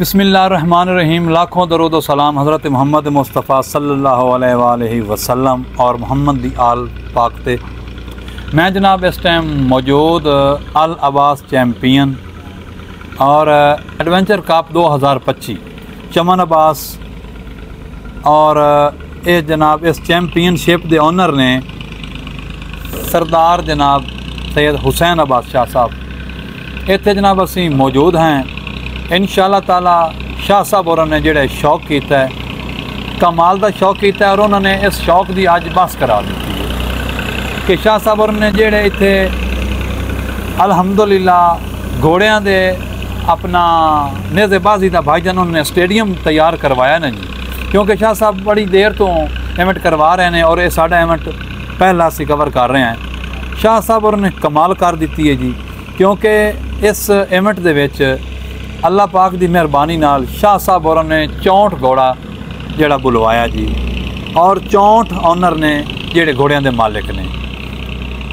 बिस्मिल्लाहिर्रहमानिर्रहीम। लाखों दरूद व सलाम हज़रत मोहम्मद मुस्तफ़ा सल्लल्लाहु अलैहि वसल्लम और मोहम्मद दी आल पाक ते। मैं जनाब इस टाइम मौजूद अल अब्बास चैम्पियन और एडवेंचर कप 2025 चमन अब्बास और ये जनाब इस चैम्पियनशिप के ओनर ने सरदार जनाब सैयद हुसैन अब्बास शाह साहब। इत्थे जनाब असी मौजूद हैं। इंशाअल्लाह ताला शाह साहब और ने जोड़ा शौक किया है, कमाल का शौक किया है और उन्होंने इस शौक की अज बस करा दी है कि शाह साहब और ने जोड़े इत्थे अल्हम्दुलिल्लाह घोड़ियां दे अपना नेज़ेबाजी का भाईजान उन्होंने स्टेडियम तैयार करवाया ना जी, क्योंकि शाह साहब बड़ी देर तो इवेंट करवा रहे हैं और ये साडा इवेंट पहला असी कवर कर रहे हैं। शाह साहब और ने कमाल कर दी है जी, क्योंकि इस इवेंट दे विच अल्लाह पाक की मेहरबानी नाल शाह साहब और ने 64 घोड़ा जोड़ा बुलवाया जी और 64 ऑनर ने जेड़े घोड़ियां दे मालिक ने।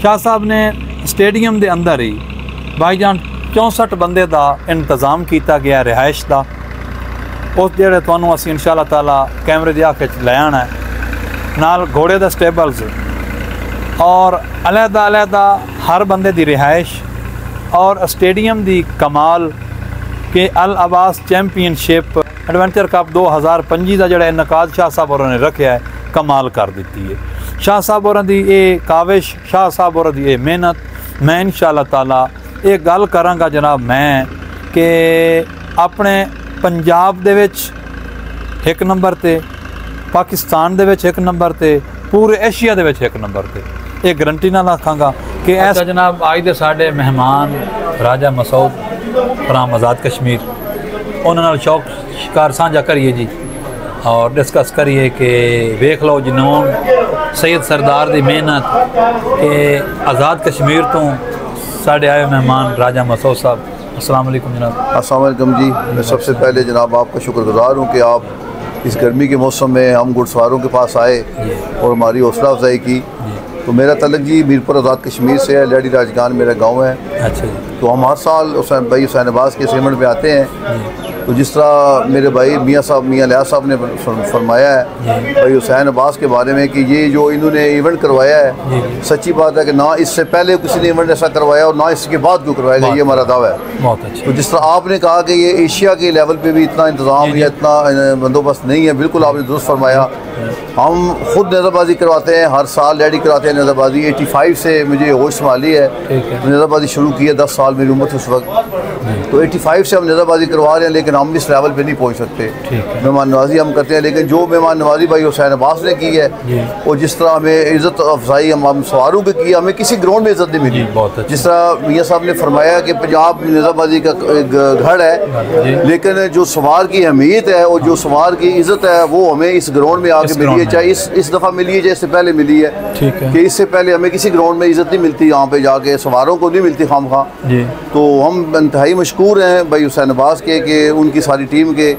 शाह साहब ने स्टेडियम के अंदर ही भाईजान 64 बंदे का इंतज़ाम किया गया रिहाइश का। उस जेड़े तुहानूं असीं इंशाअल्लाह ताला कैमरे की आँख च ले आना है, नाल घोड़े का स्टेबल्स और अलहदा अलहदा हर बंदे की रिहाइश और स्टेडियम की कमाल कि अल अब्बास चैंपियनशिप एडवेंचर कप 2025 का जोड़ा इनकाद शाह साहब और ने रखा है, कमाल कर दी है। शाह साहब और दी ये काविश, शाह साहब और दी ये मेहनत, मैं इंशाअल्लाह ताला ये गल करांगा जनाब मैं कि अपने पंजाब दे विच 1 नंबर ते, पाकिस्तान दे विच 1 नंबर ते, पूरे एशिया दे विच 1 नंबर ते, ये गारंटी नाल आखांगा कि ऐसा जनाब अज दे साडे मेहमान राजा मसूद फ्राम आज़ाद कश्मीर, उन्होंने शौक शिकार साझा करिए जी और डिस्कस करिए कि वेख लो जनून सैयद सरदार की मेहनत कि आज़ाद कश्मीर तो साढ़े आए मेहमान राजा मसूद साहब। अस्सलाम वालेकुम जनाब। अस्सलाम वालेकुम जी। मैं सबसे पहले जनाब आपका शुक्रगुजार हूँ कि आप इस गर्मी के मौसम में हम घुड़सवारों के पास आए और हमारी हौसला अफजाई की। तो मेरा तलक जी मीरपुर आज़ाद कश्मीर से है, लेडी राजगान मेरा गांव है। अच्छा जी। तो हम हर साल हुसैन अब्बास के सेमेंट में आते हैं। तो जिस तरह मेरे भाई मियाँ लियाज साहब ने फरमाया है भाई हुसैन अब्बास के बारे में कि ये जो इन्होंने इवेंट करवाया है, सच्ची बात है कि ना इससे पहले किसी ने इवेंट ऐसा करवाया और ना इसके बाद क्यों करवाएगा, ये हमारा दावा है। बहुत अच्छा। तो जिस तरह आपने कहा कि ये एशिया के लेवल पे भी इतना इंतज़ाम या इतना बंदोबस्त नहीं है, बिल्कुल आपने दुरुस्त फरमाया। हम खुद नेज़रबाजी करवाते हैं, हर साल लेडी कराते हैं नेज़रबाजी। 85 से मुझे होश संभाली है, नेज़रबाजी शुरू की है, 10 साल मेरी उम्र थी उस वक्त। तो 85 से हम नेज़रबाजी करवा रहे हैं, लेकिन हम इस लेवल पे नहीं पहुंच सकते। मेहमान नवाजी हम करते हैं, लेकिन जो मेहमान नवाजी भाई हुसैन अब्बास ने की है और जिस तरह हमें इज़्ज़त अफजाई हम सवारों की की, हमें किसी ग्राउंड में इज़्ज़त नहीं मिली। जिस तरह मियाँ साहब ने फरमाया कि पंजाब नेज़रबाजी का गढ़ है, लेकिन जो सवार की अहमियत है और जो सवार की इज़्ज़त है वो हमें इस ग्राउंड में आके मिली है। चाहे इस दफ़ा मिली है, चाहे इससे पहले मिली है, कि इससे पहले हमें किसी ग्राउंड में इज़्ज़त नहीं मिलती, यहाँ पे जाके सवारों को नहीं मिलती खामखा। तो हम इंतहाई मशकूर हैं भाई हुसैन अब्बास के कि उनकी सारी टीम के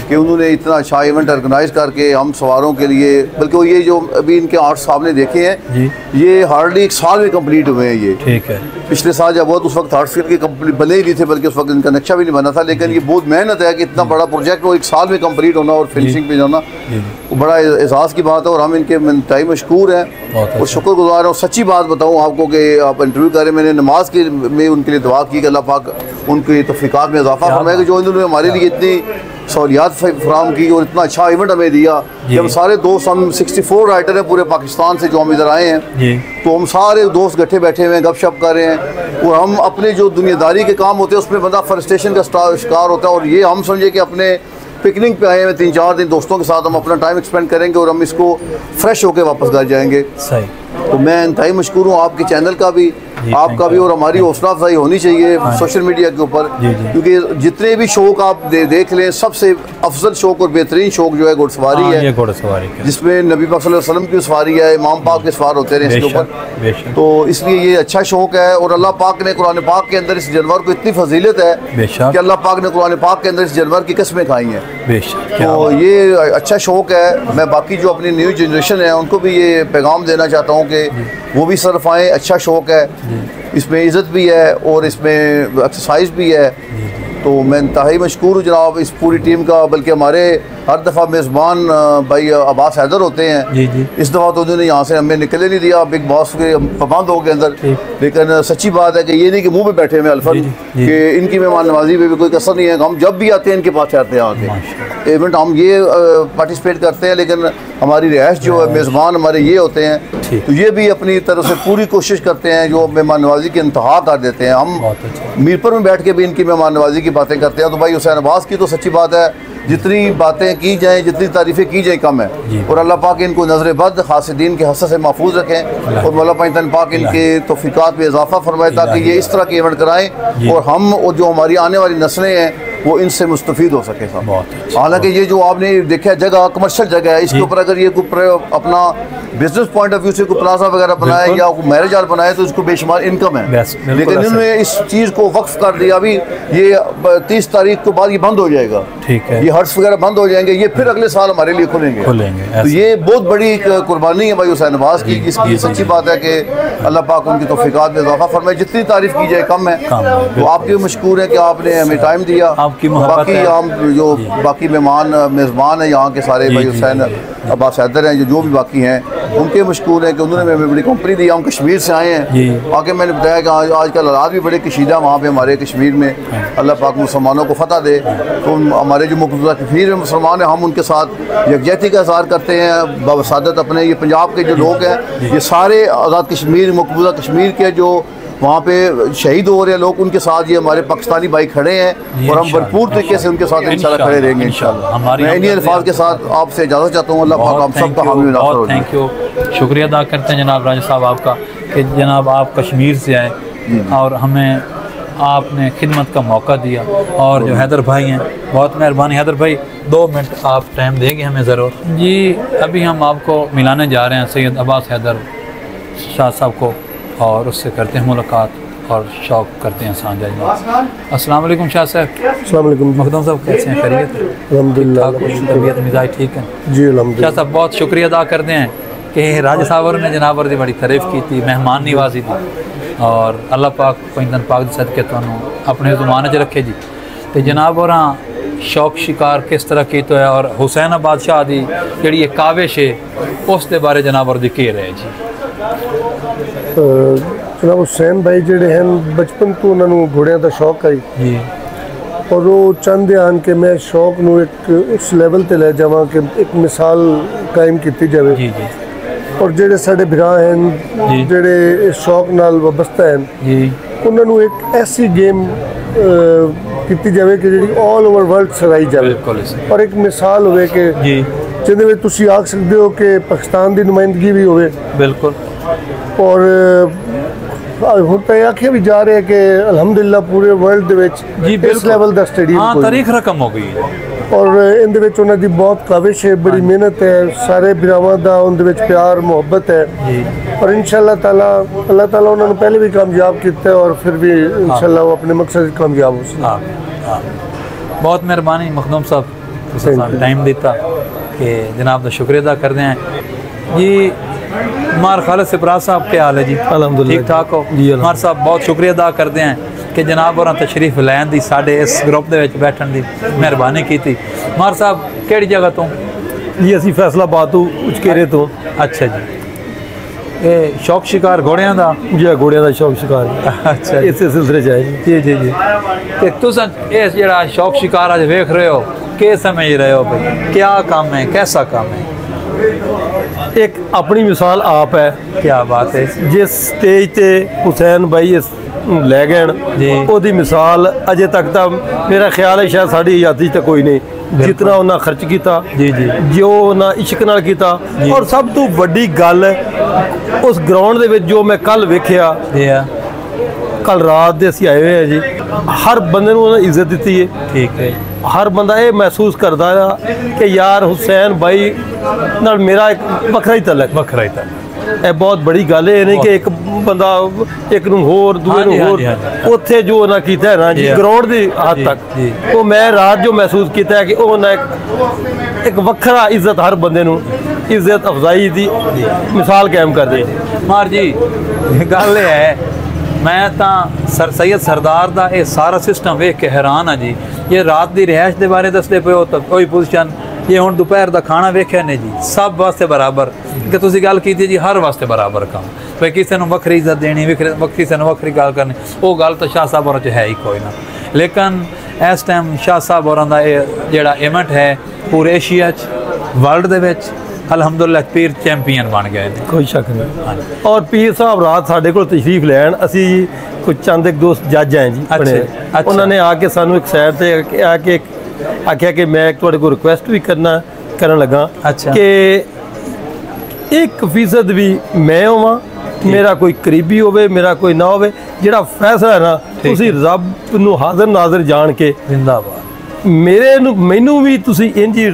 कि उन्होंने इतना अच्छा इवेंट ऑर्गेनाइज करके हम सवारों के लिए, बल्कि ये जो अभी इनके आर्ट सामने देखे हैं ये हार्डली 1 साल में कंप्लीट हुए हैं। ये ठीक है, पिछले साल जब बहुत उस वक्त हार्ट के कंप्लीट बने ही नहीं थे, बल्कि उस वक्त इनका नक्शा भी नहीं बना था। लेकिन ये बहुत मेहनत है कि इतना बड़ा प्रोजेक्ट वो 1 साल में कंप्लीट होना और फिनिशिंग पे जाना, वो बड़ा एहसास की बात है और हम इनके इंतहाई मशकूर हैं और शुक्रगुजार हैं। सच्ची बात बताऊँ आपको कि आप इंटरव्यू करें, मैंने नमाज के में उनके लिए दुआ की कि अल्लाह पाक उनकी तौफीकात में इजाफा फरमाएगा, जो इन्होंने हमारे लिए इतनी सहूलियात फराम की और इतना अच्छा इवेंट हमें दिया कि हम सारे दोस्त, हम 64 राइटर हैं पूरे पाकिस्तान से जो हम इधर आए हैं, तो हम सारे दोस्त गट्ठे बैठे हुए हैं, गपशप कर रहे हैं, और हम अपने जो दुनियादारी के काम होते हैं उसमें बंदा फ्रस्ट्रेशन का शिकार होता है, और ये हम समझे कि अपने पिकनिक पे आए हैं 3-4 दिन दोस्तों के साथ हम अपना टाइम एक्सपेंड करेंगे और हम इसको फ्रेश होकर वापस घर जाएंगे। सही। तो मैं इंतहाई मशकूर हूँ आपके चैनल का भी, आपका भी, और हमारी हौसला अफजाई होनी चाहिए सोशल मीडिया के ऊपर, क्योंकि जितने भी शौक आप देख लें, सबसे अफजल शौक और बेहतरीन शौक जो है घुड़सवारी है, जिसमें नबी पाक सल्लल्लाहु अलैहि वसल्लम की सवारी है, इमाम पाक के सवार होते हैं इसके ऊपर। तो इसलिए ये अच्छा शौक है, और अल्लाह पाक ने कुरान पाक के अंदर इस जानवर को इतनी फजीलत है कि अल्लाह पाक ने कुरान पाक के अंदर इस जानवर की कसमें खाई हैं। तो ये अच्छा शौक है। मैं बाकी जो अपनी न्यू जनरेशन है उनको भी ये पैगाम देना चाहता हूँ कि वो भी सरफ आएँ। अच्छा शौक है, इसमें इज़्ज़त भी है और इसमें एक्सरसाइज भी है। तो मैं इंतहाई मशकूर हूँ जनाब इस पूरी टीम का, बल्कि हमारे हर दफ़ा मेज़बान भाई अब्बास हैदर होते हैं। इस दफ़ा तो उन्होंने यहाँ से हमें निकले नहीं दिया, बिग बॉस के पाबंद हो के अंदर। लेकिन सच्ची बात है कि ये नहीं कि मुँह पे बैठे हुए अल्फन कि इनकी मेहमान नवाजी में भी कोई कसर नहीं है। हम जब भी आते हैं इनके पास आते हैं, आके इवेंट हम ये पार्टिसिपेट करते हैं, लेकिन हमारी रिहाइश जो है मेज़बान हमारे ये होते हैं, तो ये भी अपनी तरफ से पूरी कोशिश करते हैं, जो मेहमान नवाजी की इंतहा कर देते हैं। हम मीरपुर में बैठ के भी इनकी मेहमान नवाजी की बातें करते हैं। तो भाई हुसैन अब्बास की तो सच्ची बात है, जितनी बातें की जाएँ, जितनी तारीफ़ें की जाए कम है। और अल्लाह पाक इनको नज़र बद हासिदीन के हसद से महफूज रखें, और मौला पाक इनके तौफीकात में इजाफा फरमाए, ताकि ये इस तरह के इवेंट कराएँ और हम जो हमारी आने वाली नस्लें हैं वो इनसे मुस्तफ़ीद हो सके। हालांकि ये जो आपने देखा जगह कमर्शियल जगह है, इसके ऊपर अगर ये कोई अपना बिजनेस पॉइंट ऑफ व्यू से कोई प्लाजा वगैरह बनाए या कोई मैरिज हॉल बनाए तो इसको बेशुमार इनकम है। लेकिन इन्होंने इस चीज़ को वक्फ कर दिया। अभी ये 30 तारीख के बाद ये बंद हो जाएगा, ठीक है, ये हट्स वगैरह बंद हो जाएंगे, ये फिर अगले साल हमारे लिए खुलेंगे। तो ये बहुत बड़ी कुर्बानी है भाई हुसैन अब्बास की। इसकी सच्ची बात है कि अल्लाह पाक उनकी तौफीकात में इजाफा फरमाए, जितनी तारीफ की जाए कम है। तो आपके मशकूर है कि आपने हमें टाइम दिया। बाकी हम जो बाकी मेज़बान हैं यहाँ के सारे भाई हुसैन अब्बास हैदर हैं, जो भी बाकी हैं उनके मशकूर हैं कि उन्होंने हमें बड़ी कंपनी दी। हम कश्मीर से आए हैं, आके मैंने बताया कि आजकल हालात भी बड़े कशीदा वहाँ पे हमारे कश्मीर में। अल्लाह पाक मुसलमानों को फतह दे। तो हमारे जो मकबूजा कश्मीर में मुसलमान हैं, हम उनके साथ यकजहती का इज़हार करते हैं बावसादत अपने। ये पंजाब के जो लोग हैं, ये सारे आज़ाद कश्मीर मकबूजा कश्मीर के जो वहाँ पे शहीद हो रहे हैं लोग, उनके साथ ये हमारे पाकिस्तानी भाई खड़े हैं और हम भरपूर तरीके से उनके साथ इंशाल्लाह खड़े रहेंगे इंशाल्लाह। मैं इन्हीं अल्फाज के साथ आपसे इजाज़त चाहता हूँ। अल्लाह पाक हम सब का हामी नासर हो। थैंक यू, शुक्रिया अदा करते हैं जनाब राजा साहब आपका कि जनाब आप कश्मीर से आए और हमें आपने खिदमत का मौका दिया। और जो हैदर भाई हैं, बहुत मेहरबानी हैदर भाई, 2 मिनट आप टाइम देंगे हमें ज़रूर जी। अभी हम आपको मिलाने जा रहे हैं सैयद अब्बास हैदर शाह साहब को, और उससे करते हैं मुलाकात और शौक करते हैं साझा। अस्सलाम वालेकुम शाह साहब। अस्सलाम वालेकुम मखदूम साहब, कैसे हैं? खैरियत? अल्हम्दुलिल्लाह, तबीयत मिजाज ठीक है जी? अल्हम्दुलिल्लाह। शाह साहब बहुत शुक्रिया अदा करते हैं कि राजा साहब ने जनाब और बड़ी तारीफ़ की थी, मेहमान नवाजी थी, और अल्लाह पाक पैंतन पाक सदके तुहानू अपने ज़ुबान च रखे जी। तो जनाब और शौक शिकार किस तरह की तो है, और हुसैन बादशाह की जी काविश है उस दे बारे जनाब और घेर है जी। जनाब हुसैन भाई जोड़े हैं बचपन तो उन्होंने घोड़िया का शौक है जी, और वो चाहते हैं कि मैं शौक नू एक उस लेवल ते ले जावां कि एक मिसाल कायम की जाए जी जी। और जेडे साडे भरा हैं जेडे इस शौक नाल वाबस्ता हैं जी, उन्होंने एक ऐसी गेम की जाए कि जी ऑल ओवर वर्ल्ड सराई जाए, और एक मिसाल होवे कि जिंदे में तुसी आख सकते हो कि पाकिस्तान की नुमाइंदगी भी होवे। बिल्कुल। और हुण तो आखे भी जा रहे हैं कि अल्हम्दुलिल्लाह पूरे वर्ल्ड दे विच इस लेवल दा स्टेडियम तारीख रकम हो गई है, और इन दे विच उन्हां दी बहुत काविश है, बड़ी मेहनत है, सारे भरावां दा उन दे विच प्यार मोहब्बत है जी। और इंशाअल्लाह ताला अल्लाह ताला उन्होंने पहले भी कामयाब किया और फिर भी इंशाअल्लाह वो अपने मकसद कामयाब हो सके। बहुत मेहरबानी मखदूम साहब टाइम दिता कि जनाब का शुक्रिया अदा करते हैं जी। मार खालिद सिपराज साहब क्या हाल है जी? अल्हम्दुलिल्लाह ठीक ठाक हो जी। मार साहब बहुत शुक्रिया अदा करते हैं कि जनाब और तशरीफ लैन दी साडे इस ग्रुप दे विच बैठन दी मेहरबानी की थी। मार साहब किहड़ी जगह तो? जी असी फैसलाबाद तो उचकेरे तो। अच्छा जी। ये शौक शिकार घोड़ियां दा जी घोड़ियां दा शौक शिकार अच्छा इस सिलसिले च है जी जी जी ते तुसां इस जेड़ा शौक शिकार अज वेख रहे हो के समझ रहे हो भाई क्या काम है कैसा काम है एक अपनी मिसाल आप है क्या बात है जिस स्टेज ते हुसैन भाई इस लै गए जी। ओदी मिसाल अजे तक तो मेरा ख्याल है शायद साड़ी आजादी तक कोई नहीं जितना उन्हें खर्च किया जी जी जो उन्हें इश्क नाल किया और सब तो वड्डी गल उस ग्राउंड दे विच जो मैं कल वेखिया जी कल रात दे असीं आए हुए हैं जी हर बंदे नूं उन्हें इज्जत दी है ठीक है हर बंदा ये महसूस करता है कि यार हुसैन भाई नाल मेरा एक वखरा ही तलक वखरा ही था ਇਹ ਬਹੁਤ ਬੜੀ ਗੱਲ ਹੈ ਨਹੀਂ ਕਿ ਇੱਕ ਬੰਦਾ ਇੱਕ ਨੂੰ ਹੋਰ ਦੂਏ ਨੂੰ ਹੋਰ ਉੱਥੇ ਜੋ ਉਹਨਾਂ ਕੀਤਾ ਹੈ ਨਾ ਜੀ ਗਰਾਊਂਡ ਦੀ ਹੱਦ ਤੱਕ ਉਹ ਮੈਂ ਰਾਤ ਜੋ ਮਹਿਸੂਸ ਕੀਤਾ ਹੈ ਕਿ ਉਹ ਨਾ ਇੱਕ ਵੱਖਰਾ ਇੱਜ਼ਤ ਹਰ ਬੰਦੇ ਨੂੰ ਇੱਜ਼ਤ ਅਫਜ਼ਾਈ ਦੀ ਮਿਸਾਲ ਕਾਇਮ ਕਰਦੇ ਮਾਰ ਜੀ ਗੱਲ ਇਹ ਹੈ मैं तो सर सैयद सरदार का यह सारा सिस्टम वेख के हैरान हाँ जी ये रात की रिहायश के बारे दसते पे हो तो कोई पोजिशन ये हुण दोपहर का खाना वेख्या ने जी सब वास्ते बराबर कि तुसीं गल कीती जी हर वास्ते बराबर काम भाई किसी नूं वखरी इज्जत देनी किसी नूं वखरी गल करनी वो गल तो शाह साहब होरां च है ही कोई ना लेकिन इस टाइम शाह साहब होरां दा जिहड़ा इवेंट है पूरे एशिया वर्ल्ड दे विच अलहमदुलिल्लाह पीर चैंपीयन बन गए हैं कोई शक नहीं और पीर साहब रात साढ़े को तशरीफ लैन असी कुछ चंद एक दोस्त जज हैं जी अच्छा। उन्होंने आके सानू एक सैर से आके आख्या कि मैं तुहाडे को रिक्वेस्ट भी करन लगा अच्छा। कि 1% भी मैं होवां मेरा कोई करीबी होवे मेरा कोई ना होवे जिहड़ा फैसला है ना तुसीं रब नूं हाज़र नाज़र जान के जिंदाबाद मेरे मैनू भी तुसी इंज ही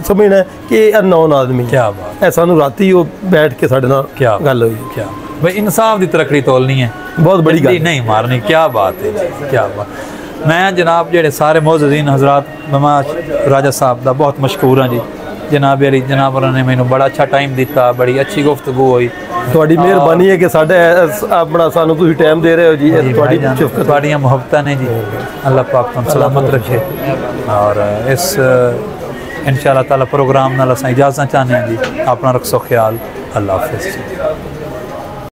समझना कि अननोन आदमी क्या बात है सानू राती वो बैठ के साडे नाल क्या गल हुई क्या भाई इंसाफ की तरक्की तोलनी है बहुत बड़ी गल नहीं मारनी क्या बात है क्या बात मैं जनाब जेडे सारे मोअज़्ज़ीन हज़रात नमाज राजा साहब का बहुत मशहूर हाँ जी जनाब अली जनाब उन्होंने मैंने बड़ा अच्छा टाइम दिता बड़ी अच्छी गुफ्तगू हुई ਤੁਹਾਡੀ ਮਿਹਰਬਾਨੀ ਹੈ ਕਿ ਸਾਡੇ ਆਪਣਾ ਸਾਨੂੰ ਤੁਸੀਂ ਟਾਈਮ ਦੇ ਰਹੇ ਹੋ ਜੀ ਤੁਹਾਡੀ ਸ਼ੁਕਰ ਤੁਹਾਡੀਆਂ ਮੁਹੱਬਤਾਂ ਨੇ ਜੀ ਅੱਲਾਹ ਪਾਕ ਤੁਹਾਨੂੰ ਸਲਾਮਤ ਰੱਖੇ और इस इंशाअल्लाह ताला प्रोग्राम नाल असां इजाज़त चाहते हैं जी अपना रखो ख्याल अल्लाह हाफिज़।